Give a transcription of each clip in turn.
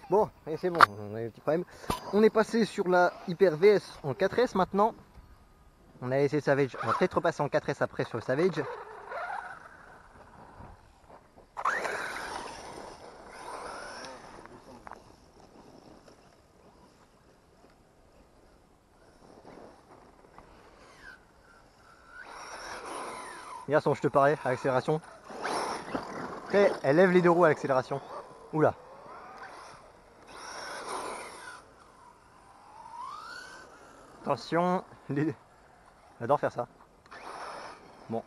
Bon, et c'est bon, on a eu un petit problème. On est passé sur la Hyper VS en 4S maintenant. On a essayé Savage, on va peut-être repasser en 4S après sur le Savage. Regarde, je te parlais à l'accélération. Après, elle lève les deux roues à l'accélération. Oula. Attention, j'adore faire ça. Bon.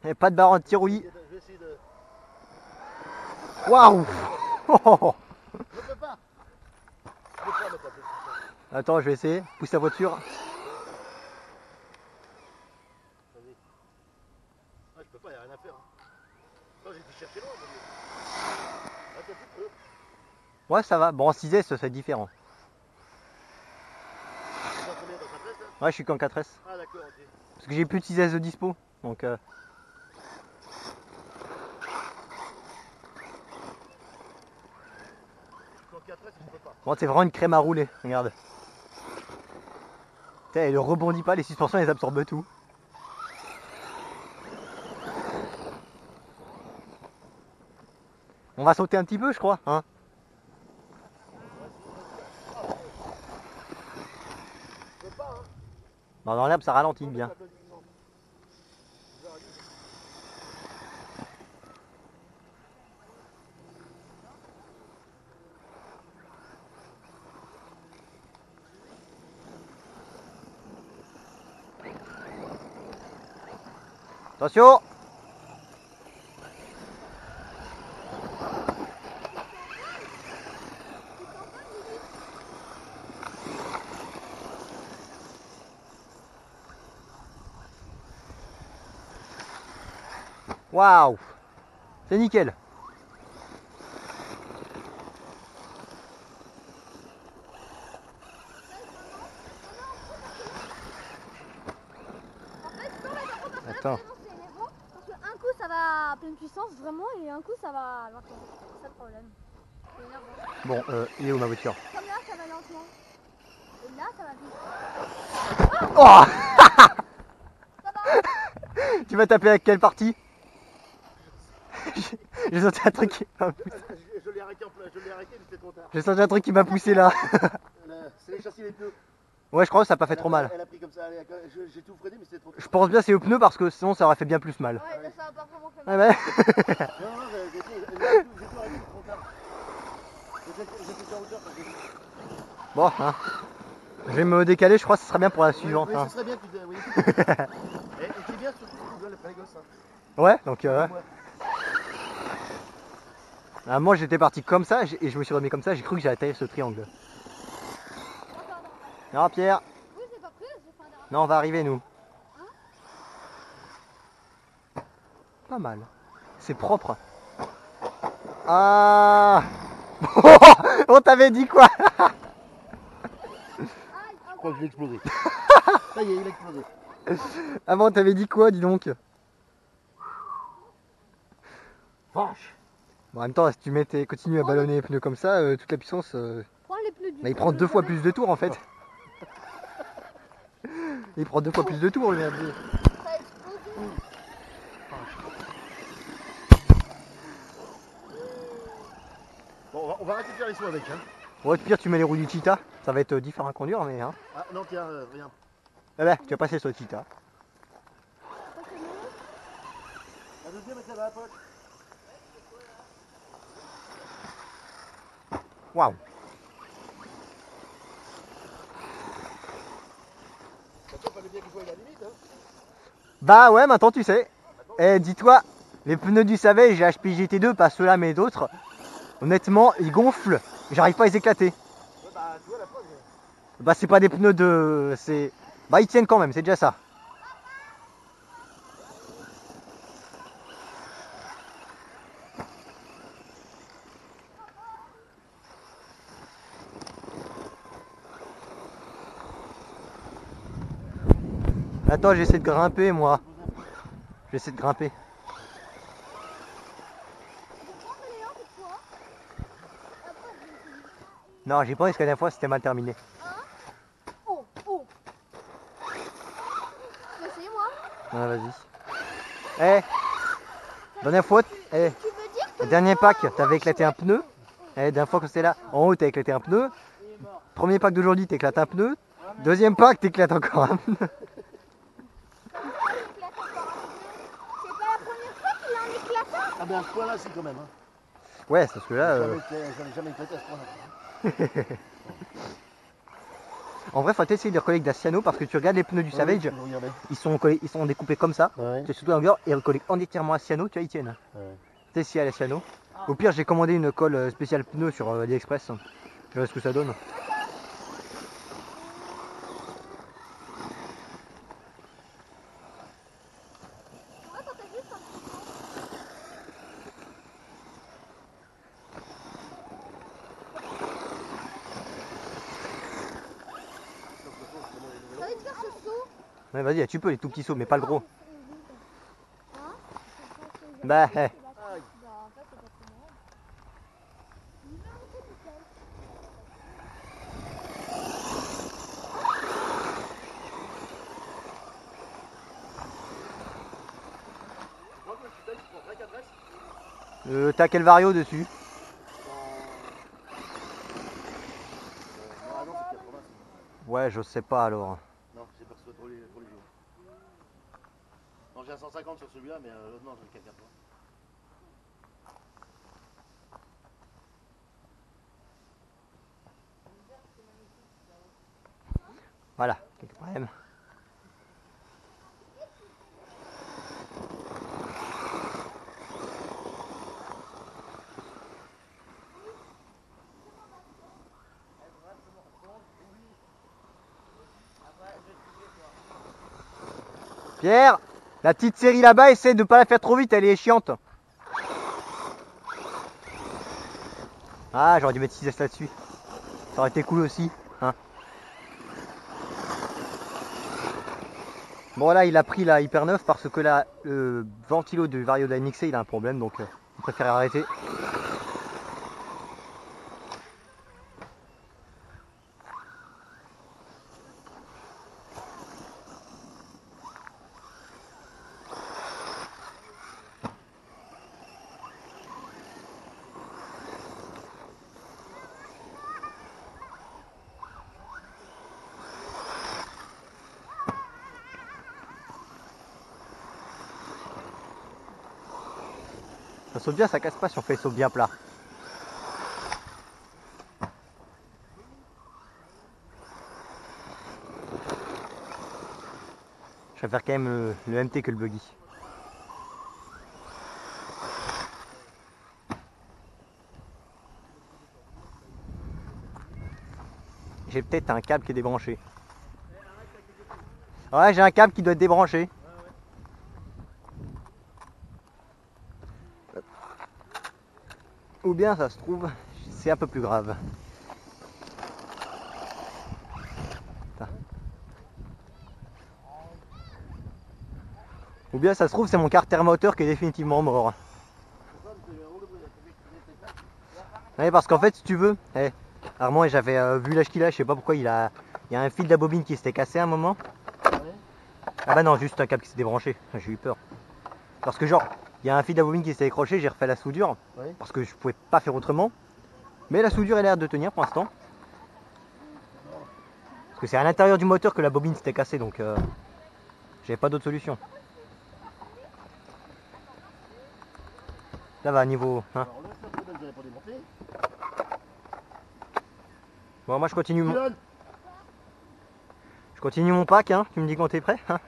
Il n'y a pas de barre anti-roulis. Waouh. Attends, je vais essayer. Pousse la voiture. Ah, je peux pas, il n'y a rien à faire. J'ai été chercher loin. Ouais, ça va. Bon, en 6S, c'est différent. Ouais, je suis qu'en 4S. Ah, d'accord, ok. Parce que j'ai plus de 6S de dispo. Donc, bon, c'est vraiment une crème à rouler. Regarde. Elle ne rebondit pas, les suspensions elles absorbent tout. On va sauter un petit peu, je crois, hein. Bah, dans l'herbe ça ralentit bien. Attention! Waouh! C'est nickel! Attends. Parce qu'un coup ça va à pleine puissance vraiment et un coup ça va lentement. C'est ça le problème. Bon, il est où ma voiture? Comme là ça va lentement. Et là ça va vite. Oh! Tu vas taper à quelle partie? J'ai senti un truc qui m'a poussé. Je l'ai arrêté, mais c'était trop tard. J'ai senti un truc qui m'a poussé là. C'est les châssis, les pneus. Ouais, je crois que ça n'a pas fait trop mal. Elle a pris comme ça, j'ai tout freiné, mais c'était trop tard. Je pense bien c'est aux pneus parce que sinon ça aurait fait bien plus mal. Ouais, là, ça va pas vraiment faire Ouais, mal. ouais. Non, j'ai tout arrêté, c'est trop tard. J'étais en hauteur parce que... Bon, hein. Je vais me décaler, je crois que ce serait bien pour la suivante. Oui, Hein. ce serait bien que tu... Oui. Et c'est bien surtout que tu dois les gosses. Hein. Ouais, donc moi j'étais parti comme ça et je me suis remis comme ça, j'ai cru que j'allais tailler ce triangle. Non Pierre. Oui, c'est pas pris, j'ai fait un dérapage. Non, on va arriver nous. Pas mal. C'est propre. Ah. On t'avait dit quoi? Je crois que je l'ai explosé. Ça y est, il a explosé. Ah bon, on t'avait dit quoi, dis donc? Vache. Bon, en même temps, si tu continues à ballonner les pneus comme ça, toute la puissance, Prends les pneus du bah, il prend 2 fois plus de tours en fait. Il prend 2 fois plus de tours, le merde. Ça a explosé. Bon, on va arrêter de faire les sauts avec. Hein. Ouais, pire, tu mets les roues du Cheetah, ça va être différent à conduire, mais hein. Ah non, tiens, regarde. Ah bah, tu vas passer sur le Cheetah. La deuxième, elle est dans la poche. Waouh. Ça fallait bien qu'il soit à la limite. Hein. Bah ouais, maintenant tu sais. Et dis-toi, les pneus du Savage et HP GT2, pas ceux-là mais d'autres, honnêtement, ils gonflent. J'arrive pas à les éclater. Ouais, bah, tu vois la preuve. Bah c'est pas des pneus de... Bah ils tiennent quand même, c'est déjà ça. Attends, j'essaie de grimper moi. J'essaie de grimper. Non, j'ai pas parce que la dernière fois c'était mal terminé. Oh, oh. Essayez moi. Ouais, vas-y. Eh, dernière fois, eh, Tu veux dire que le dernier pack, t'avais éclaté un pneu. Eh, la dernière fois que c'était là, en haut, t'as éclaté un pneu. Premier pack d'aujourd'hui, t'éclates un pneu. Deuxième pack, t'éclates encore un pneu. c'est pas la première fois qu'il a un éclatant. Ah ben à ce point-là, si quand même. Hein. Ouais, parce que là. J'en ai jamais éclaté à ce point-là. En vrai, faut essayer de recoller avec d'Aciano parce que tu regardes les pneus du Savage, ils sont découpés comme ça. Ouais. Tu es surtout en longueur et recollés entièrement à Ciano, tu vois, ils tiennent. Ouais. Tu sais, si à l'Aciano. Au pire, j'ai commandé une colle spéciale pneu sur AliExpress. Je vois ce que ça donne. Ça veut dire ce saut. Ouais, vas-y, tu peux les tout petits sauts, mais pas le gros. Bah, eh. T'as quel vario dessus? Ah non, c'est 80. Ouais, je sais pas alors. Non, j'ai pas que ce soit trop les jours. Non, j'ai un 150 sur celui-là, mais l'autre non, j'ai le 480. Voilà, quelques problèmes. Pierre, la petite série là-bas, essaie de pas la faire trop vite, elle est chiante. Ah, j'aurais dû mettre 6S là-dessus. Ça aurait été cool aussi. Hein. Bon là, il a pris la Hyper 9 parce que là, le ventilo du Vario de la MXC, il a un problème, donc il préfère arrêter. Ça saute bien, ça casse pas si on fait le saut bien plat. Je préfère quand même le MT que le buggy. J'ai peut-être un câble qui est débranché. Ouais, j'ai un câble qui doit être débranché. Ou bien ça se trouve, c'est un peu plus grave. Ou bien ça se trouve, c'est mon carter moteur qui est définitivement mort. Ouais, parce qu'en fait, si tu veux, Armand, j'avais vu l'âge qu'il a, je sais pas pourquoi il y a un fil de la bobine qui s'était cassé à un moment. Ah bah non, juste un câble qui s'est débranché, j'ai eu peur. Parce que genre, il y a un fil de la bobine qui s'est décroché, j'ai refait la soudure, parce que je pouvais pas faire autrement. Mais la soudure elle a l'air de tenir pour l'instant. Parce que c'est à l'intérieur du moteur que la bobine s'était cassée, donc j'avais pas d'autre solution. Ça va, niveau... Hein. Bon, moi je continue mon pack, hein. Tu me dis quand t'es prêt, hein.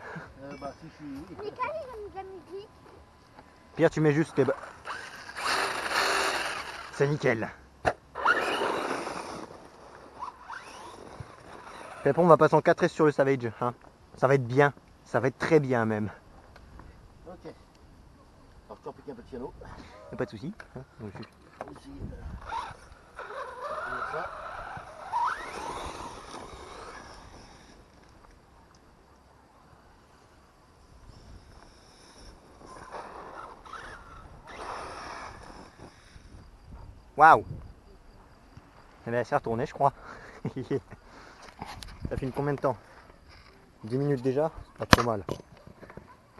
Bah si je suis... Michael, il a mis de la musique. Pierre, tu mets juste les... C'est nickel. Et après on va passer en 4S sur le Savage, hein. Ça va être bien, ça va être très bien même. Ok. Alors je t'en pique un peu de piano. Y'a pas de soucis. Hein. Donc, Ici. Ça. Waouh. Elle va s'est retournée, je crois. Ça filme combien de temps? 10 minutes déjà, c'est pas trop mal.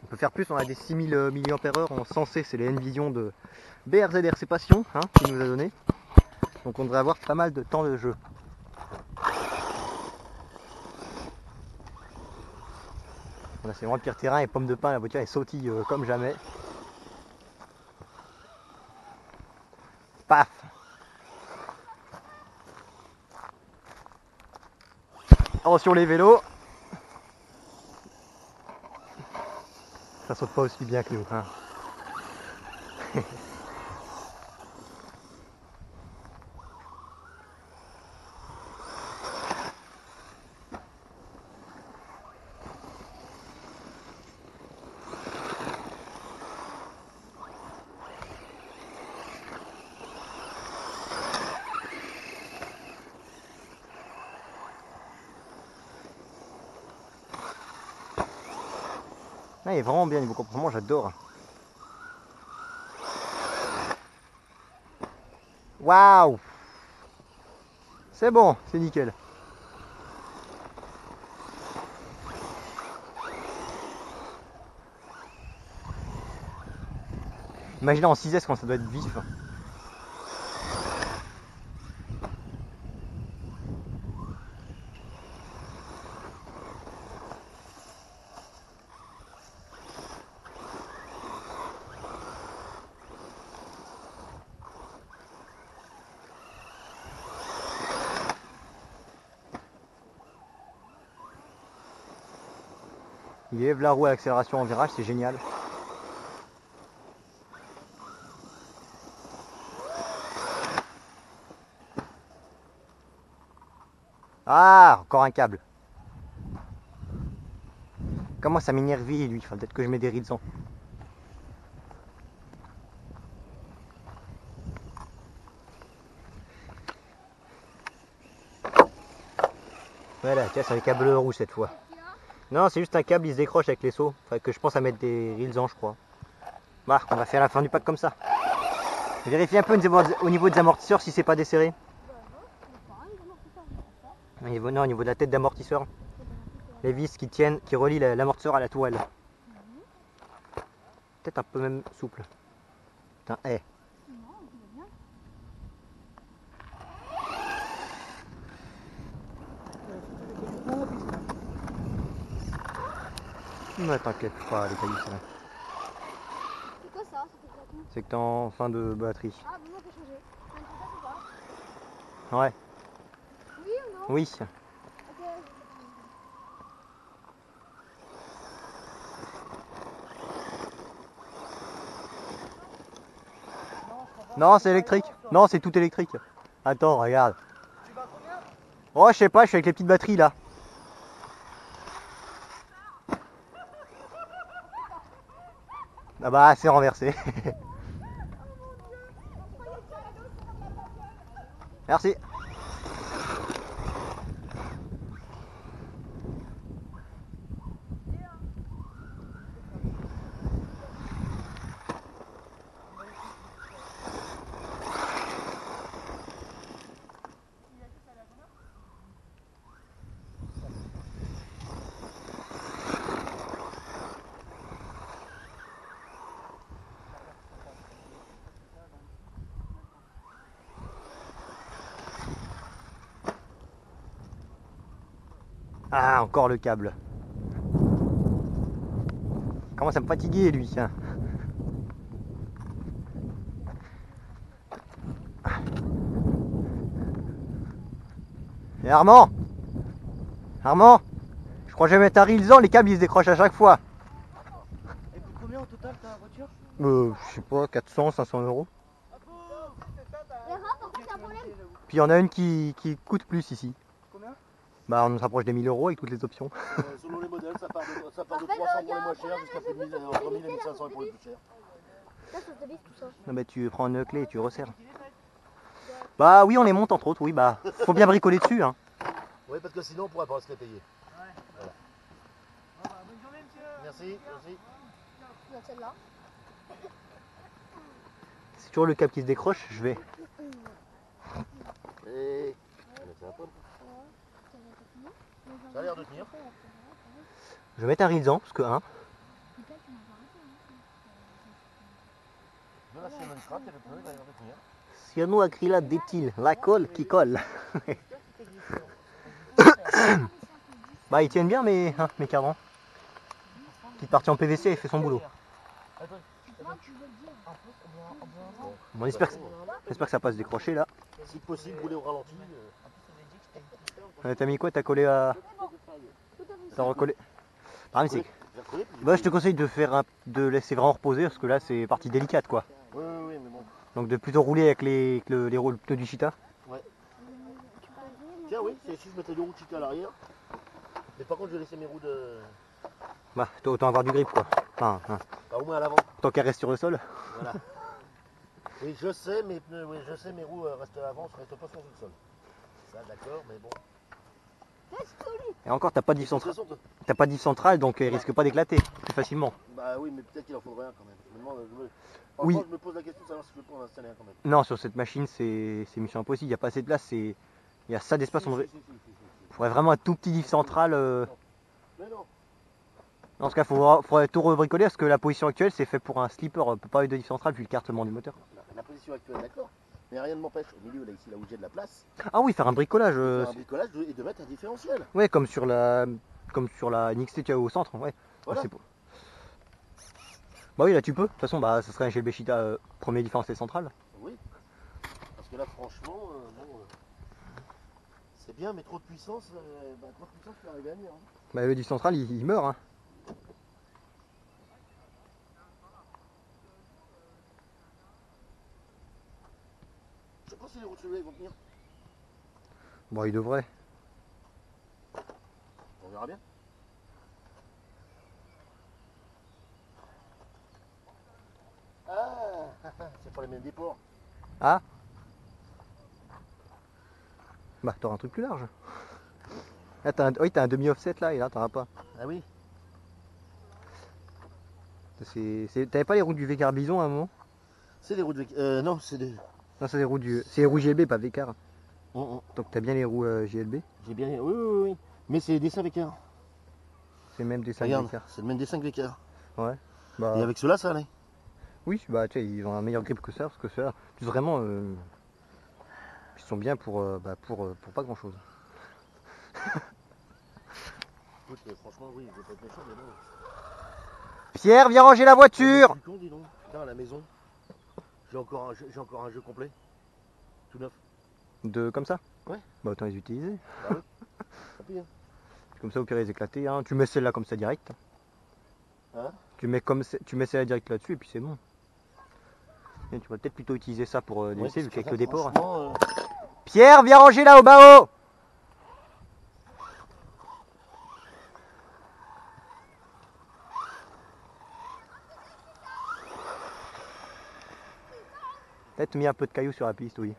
On peut faire plus, on a des 6000 mAh en sensé, c'est les N-Vision de BRZRC Passion hein, qui nous a donné. Donc on devrait avoir pas mal de temps de jeu. Là c'est vraiment le pire terrain et pommes de pin, la voiture elle sautille comme jamais. Paf! Attention les vélos! Ça saute pas aussi bien que nous. Hein. Ah, il est vraiment bien niveau comportement, j'adore. Waouh! C'est bon, c'est nickel. Imaginez en 6S quand ça doit être vif. Il lève la roue à l'accélération en virage, c'est génial. Ah, encore un câble. Comment ça m'énerve lui, il faut peut-être que je mets des rides en. Voilà, tiens, c'est un câble rouge cette fois. Non, c'est juste un câble, il se décroche avec les sauts. Enfin, que je pense à mettre des reels en, je crois. Bah, on va faire la fin du pack comme ça. Vérifiez un peu au niveau des amortisseurs si c'est pas desserré. Non, au niveau de la tête d'amortisseur. Les vis qui tiennent, qui relient l'amortisseur à la tourelle. Peut-être un peu même souple. Putain, hé. Ne t'inquiète pas, les cailloux, c'est vrai. C'est quoi ça? C'est que t'es en fin de batterie. Ah, bon, on peut changer. Ça ne fait pas ou pas? Ouais. Oui ou non? Oui. Ok. Non, c'est électrique. Non, c'est tout électrique. Attends, regarde. Tu vas combien? Oh, je sais pas, je suis avec les petites batteries là. Ah bah, c'est renversé. Merci. Ah, encore le câble. Comment ça me fatiguer lui, hein. Et Armand, je crois que je vais mettre un reelsant, les câbles ils se décrochent à chaque fois. Elle coûte combien au total ta voiture? Je sais pas, 400, 500 euros. Les rats, par contre, c'est un problème. Puis il y en a une qui coûte plus ici. Combien? Bah on se rapproche des 1000 euros avec toutes les options. Selon les modèles, ça part de 300 En fait, pour les y a un moins chers jusqu'à plus de 1000, entre 1000 et 1500 pour les plus chers. Là, ça se dévisse tout ça. Non bah tu prends une clé et tu resserres. Bah oui on les monte entre autres, oui bah faut bien bricoler dessus hein. Oui, parce que sinon on pourrait pas se les payer. Voilà. Bonne journée, monsieur. Merci, merci. Celle-là. C'est toujours le câble qui se décroche, je vais Et... Mais ça va pas. Ça a l'air de tenir. Je vais mettre un riz parce que De la cyanoacrylate et le pneu, il a l'air de tenir. cyanoacrylate d'éthyle, la colle qui colle. Bah ils tiennent bien mes cadrans. Petite partie en PVC, il fait son boulot. Bon, j'espère que ça passe décrocher là. Si possible, rouler au ralenti. T'as mis quoi? T'as collé à... T'as recollé? Ah mais c'est... Bah je te conseille de laisser vraiment reposer parce que là c'est partie délicate quoi. Oui, mais bon. Donc de plutôt rouler avec les pneus du Cheetah. Ouais. Tiens, oui, c'est si je mettais 2 roues Cheetah à l'arrière. Mais par contre, je vais laisser mes roues de. Bah autant avoir du grip quoi. Enfin, Bah, au moins à l'avant. tant qu'elle reste sur le sol. Voilà. Oui, je sais, mes pneus, oui, je sais, mes roues restent à l'avant, ne restent pas sur le sol. Ça, d'accord, mais bon. Et encore t'as pas de diff centrale donc elle risque pas d'éclater plus facilement. Bah oui, mais peut-être qu'il en faudrait un quand même. Je me demande, Oui. je me pose la question de savoir si je peux en installer un quand même. Non, sur cette machine c'est mission impossible, il n'y a pas assez de place, il y a ça d'espace. Il faudrait vraiment un tout petit diff central. Mais non. Dans ce cas, il faudrait tout rebricoler parce que la position actuelle c'est fait pour un slipper, on peut pas avoir de diff central vu le cartement du moteur. La position actuelle, d'accord. Mais rien ne m'empêche, au milieu, là, ici, là où j'ai de la place, Ah oui, faire un bricolage. faire un bricolage et de mettre un différentiel. Ouais, comme sur la NXT tu as au centre, ouais. Voilà. Bah oui, là tu peux. De toute façon, bah ça serait un GLB Cheetah premier différentiel central. Oui. Parce que là, franchement, bon, c'est bien, mais trop de puissance, peut arriver à nuire. Hein. Bah le diff central il meurt. Hein. Je sais pas si les roues de celui-là vont tenir. Bon, il devrait. On verra bien. Ah, c'est pas les mêmes déports. Ah. Bah t'auras un truc plus large. Là t'as un demi-offset là et là t'en as pas. Ah oui. T'avais pas les roues du Vécar Bison à un moment? C'est des roues de... non, c'est des... Non, c'est les roues c'est les roues GLB, pas Vécar. Donc t'as bien les roues GLB? j'ai bien... Oui. Mais c'est des dessins Vécar. C'est même des 5 Regarde, Vécar. c'est le même dessin que Vécar. Ouais. Bah, Et avec ceux-là, ça allait. oui, bah tu sais, ils ont un meilleur grip que ça, parce que ça, vraiment, ils sont bien pour pas grand chose. Écoute, franchement, oui, je vais pas être méchant, mais non. Pierre, viens ranger la voiture! Je suis con, dis donc. Putain, à la maison, j'ai encore un jeu complet. Tout neuf. Comme ça? Ouais. Bah autant les utiliser. Bah oui. Tant pis, hein. Comme ça, au pire, les éclater. Hein. Tu mets celle-là comme ça direct. Hein? Tu mets celle-là direct là-dessus et puis c'est bon. Et tu vas peut-être plutôt utiliser ça pour dévisser vu qu'avec le déport. Pierre, viens ranger là au bas-haut! Peut-être mis un peu de cailloux sur la piste, oui.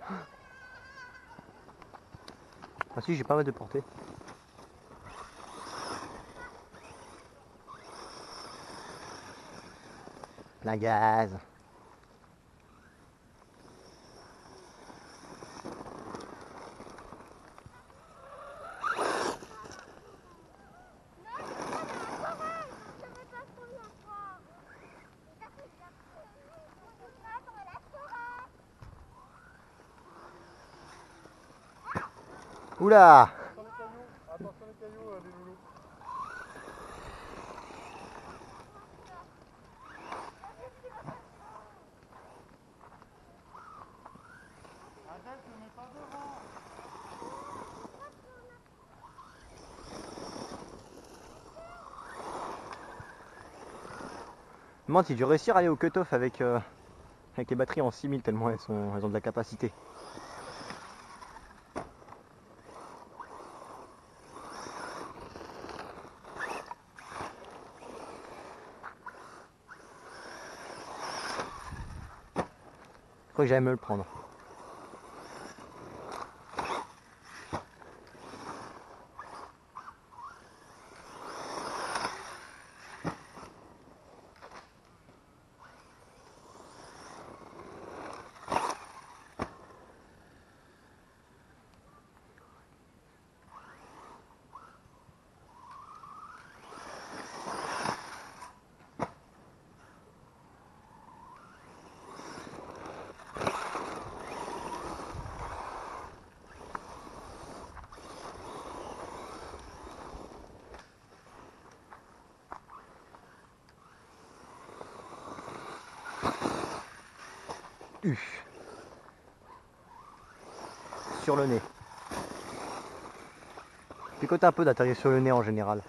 Ah si, j'ai pas mal de portée. Plein gaz. Oula! Attention les cailloux, les loulous. Adèle, ne mets pas devant. Je me demande si tu réussir à aller au cut-off avec les batteries en 6000 tellement elles ont de la capacité. Je crois que j'allais me le prendre. U. Sur le nez. Picote un peu d'atterrir sur le nez en général.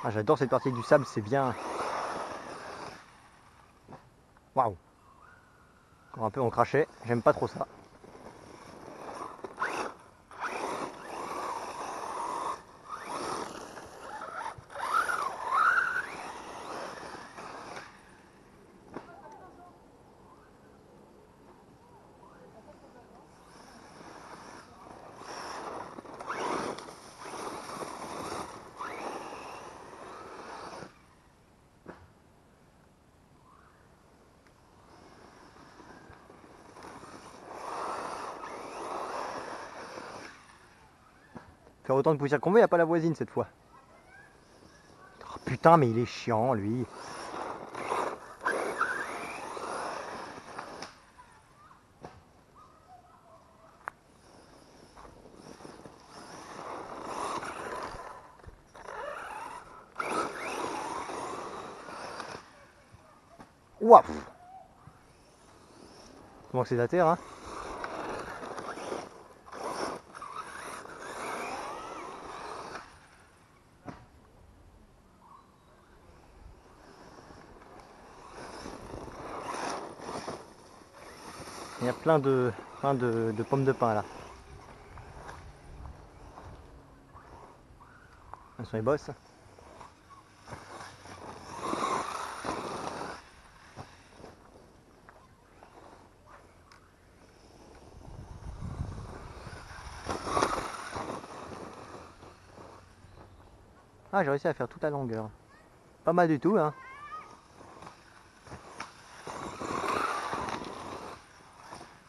Ah, j'adore cette partie du sable, c'est bien. Waouh. Encore un peu on crachait, j'aime pas trop ça. Faire autant de poussière qu'on veut, il n'y a pas la voisine cette fois. Oh, putain, mais il est chiant lui. Waouh. Comment c'est la terre, hein? Il y a plein de pommes de pin là. Elles sont les bosses. Ah, j'ai réussi à faire toute la longueur. Pas mal du tout, hein.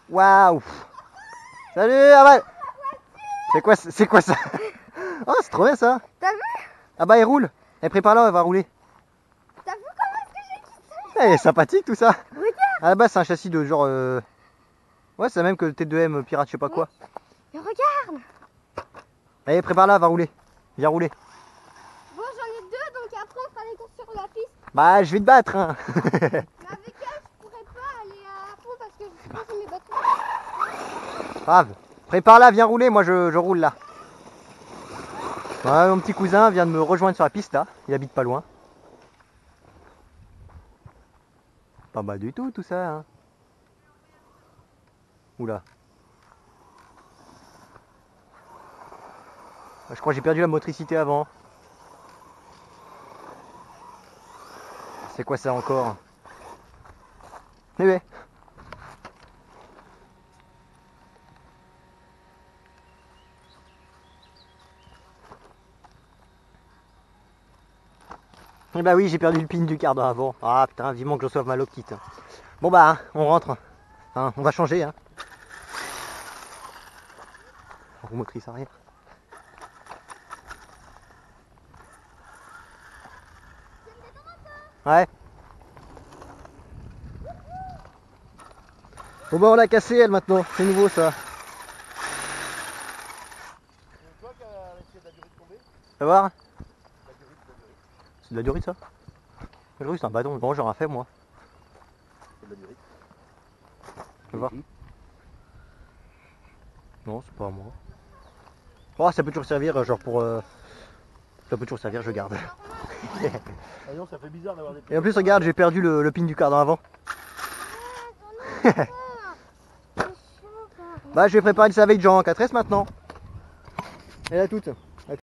Waouh. Salut, Aval. C'est quoi ça? Oh, c'est trop bien ça. T'as vu? Ah bah, elle roule. Elle prépare là, elle va rouler. T'as vu comment est-ce que j'ai quitté? Elle est sympathique tout ça. Regarde. À la base, c'est un châssis de genre. Ouais, c'est même que le T2M pirate, je sais pas quoi. Mais regarde. Allez, prépare là, va rouler. Viens rouler. Bon, j'en ai deux, donc après on fera les courses sur la piste. Bah, je vais te battre, hein. Mais avec elle, je pourrais pas aller à fond parce que je pense que mes bottes. Grave. Prépare là, viens rouler, moi je roule là. Ouais, mon petit cousin vient de me rejoindre sur la piste là. Il habite pas loin. Pas mal du tout ça, hein. Oula. Je crois que j'ai perdu la motricité avant. C'est quoi ça encore? Eh ouais. Eh bah oui, j'ai perdu le pin du cardan avant. Ah putain, vivement que je reçoive ma lock kit. Bon bah, hein, on rentre. Hein, on va changer. Hein. Roue motrice arrière. Ouais. Bon bah on l'a cassé elle maintenant, c'est nouveau ça. C'est toi qui as laissé de la durite tomber? Tu vas voir? La durite. C'est de la durite ça? La durite c'est un bâton, bon j'aurais fait moi. C'est de la durite. Tu vas voir? Non, c'est pas à moi. Oh, ça peut toujours servir, genre pour. Ça peut toujours servir, je garde. Ah non, ça fait bizarre d'avoir des. Et en plus, regarde, j'ai perdu le pin du cardan avant. Bah, je vais préparer le Savage en 4S maintenant. Elle a toute.